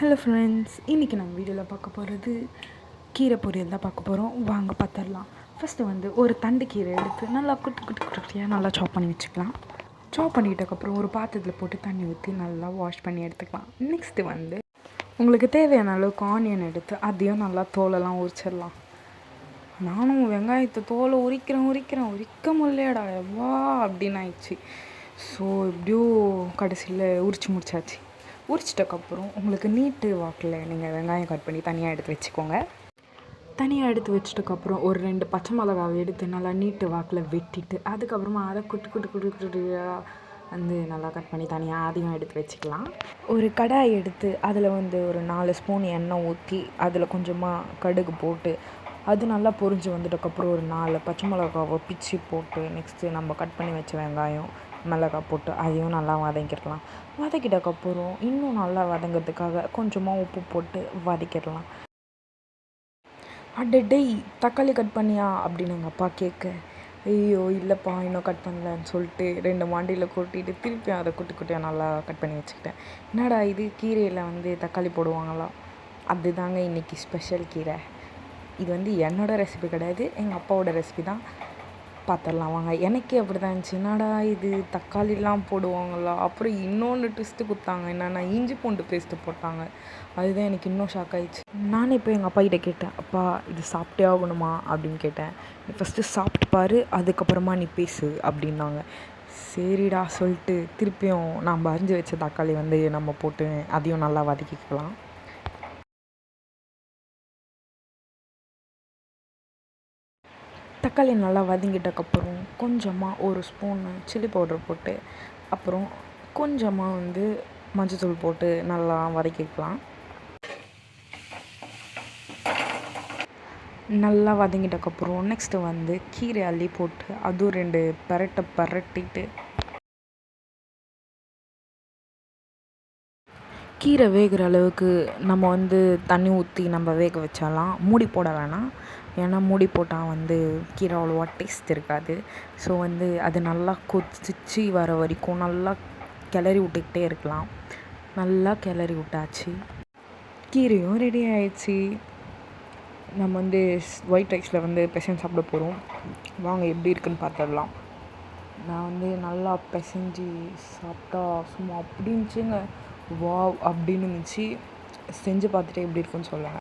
Hello friends, இன்றைக்கி நம்ம வீடியோவில் பார்க்க போகிறது கீரை பொரியல் தான் பார்க்க போகிறோம். வாங்க பார்த்துடலாம். ஃபஸ்ட்டு ஒரு தண்டு கீரை எடுத்து நல்லா குட்டி குட்டி குட்டியாக நல்லா சாப் பண்ணி வச்சுக்கலாம். சாப் பண்ணிக்கிட்டக்கப்புறம் ஒரு பாத்திரத்தில் போட்டு தண்ணி ஊற்றி நல்லா வாஷ் பண்ணி எடுத்துக்கலாம். நெக்ஸ்ட்டு உங்களுக்கு தேவையான அளவுக்கு ஆனியன் எடுத்து அதையும் நல்லா தோலெல்லாம் உரிச்சிடலாம். நானும் வெங்காயத்தை தோலை உரிக்க முடியலடா எவ்வா அப்படின்னு ஆயிடுச்சு. ஸோ எப்படியோ கடைசியில் உரிச்சு முடிச்சாச்சு. உரிச்சிட்டக்கப்புறம் உங்களுக்கு நீட்டு வாக்கில் நீங்கள் வெங்காயம் கட் பண்ணி தனியாக எடுத்து வச்சுக்கோங்க. தனியாக எடுத்து வச்சிட்டக்கப்புறம் ஒரு 2 பச்சை மிளகாவை எடுத்து நல்லா நீட்டு வாக்கில் வெட்டிட்டு அதுக்கப்புறமா அதை குட்டியாக நல்லா கட் பண்ணி தனியாக அதையும் எடுத்து வச்சுக்கலாம். ஒரு கடாய் எடுத்து அதில் ஒரு 4 ஸ்பூன் எண்ணெய் ஊற்றி அதில் கொஞ்சமாக கடுகு போட்டு அது நல்லா பொரிஞ்சு வந்துட்டக்கப்புறம் ஒரு 4 பச்சை மிளகாவை பிச்சு போட்டு நெக்ஸ்ட்டு நம்ம கட் பண்ணி வச்ச வெங்காயம் மிளகாய் போட்டு அதையும் நல்லா வதக்கிடலாம். வதக்கிட்டக்கப்புறம் இன்னும் நல்லா வதங்கிறதுக்காக கொஞ்சமாக உப்பு போட்டு வதக்கிடலாம். டேய் தக்காளி கட் பண்ணியா அப்படின்னு எங்கள் அப்பா கேட்க, ஐயோ இல்லைப்பா இன்னும் கட் பண்ணலன்னு சொல்லிட்டு 2 மாண்டியில் கொட்டிட்டு திருப்பி அதை குட்டியாக நல்லா கட் பண்ணி வச்சுக்கிட்டேன். என்னடா இது கீரையில் தக்காளி போடுவாங்களா? அதுதாங்க இன்றைக்கி ஸ்பெஷல் கீரை. இது என்னோடய ரெசிபி கிடையாது, எங்கள் அப்பாவோட ரெசிபி தான். பார்த்துடலாம் வாங்க. எனக்கே அப்படி தான் இருந்துச்சு, என்னடா இது தக்காளிலாம் போடுவாங்களா? அப்புறம் இன்னொன்று ட்விஸ்ட்டு கொடுத்தாங்க, என்னென்னா இஞ்சி பூண்டு பேஸ்ட்டு போட்டாங்க. அதுதான் எனக்கு இன்னும் ஷாக் ஆகிடுச்சு. நானே இப்போ எங்கள் அப்பா கிட்டே கேட்டேன், அப்பா இது சாப்பிட்டே ஆகணுமா அப்படின்னு கேட்டேன். நீ ஃபஸ்ட்டு சாப்பிட்டு பாரு, அதுக்கப்புறமா நீ பேசு அப்படின்னாங்க. சரிடா சொல்லிட்டு திருப்பியும் நம்ம அரிஞ்சு வச்ச தக்காளி நம்ம போட்டு அதையும் நல்லா வதக்கிக்கலாம். தக்காளி நல்லா வதங்கிட்டக்கப்புறம் கொஞ்சமாக 1 ஸ்பூனு சில்லி பவுடர் போட்டு அப்புறம் கொஞ்சமாக மஞ்சள்தூள் போட்டு நல்லா வதக்கிக்கலாம். நல்லா வதங்கிட்டக்கப்புறம் நெக்ஸ்ட்டு கீரை அள்ளி போட்டு அதுவும் 2 பரட்டிட்டு கீரை வேகிற அளவுக்கு நம்ம தண்ணி ஊற்றி நம்ம வேக வச்சாலாம். மூடி போட வேணாம், ஏன்னா மூடி போட்டால் கீரை அவ்வளோவா டேஸ்ட் இருக்காது. ஸோ அது நல்லா கொதிச்சு வர வரைக்கும் நல்லா கிளறி விட்டுக்கிட்டே இருக்கலாம். நல்லா கிளறி விட்டாச்சு, கீரையும் ரெடி ஆயிடுச்சு. நம்ம ஒயிட் ரைஸில் பிசைஞ்சு சாப்பிட போகிறோம். வாங்க எப்படி இருக்குன்னு பார்த்துடலாம். நான் நல்லா பிசைஞ்சு சாப்பிட்டா சும்மா அப்படி இருந்துச்சுங்க, வாவ் அப்படின்னு இருந்துச்சு. செஞ்சு பார்த்துட்டு எப்படி இருக்குன்னு சொல்லுங்கள்.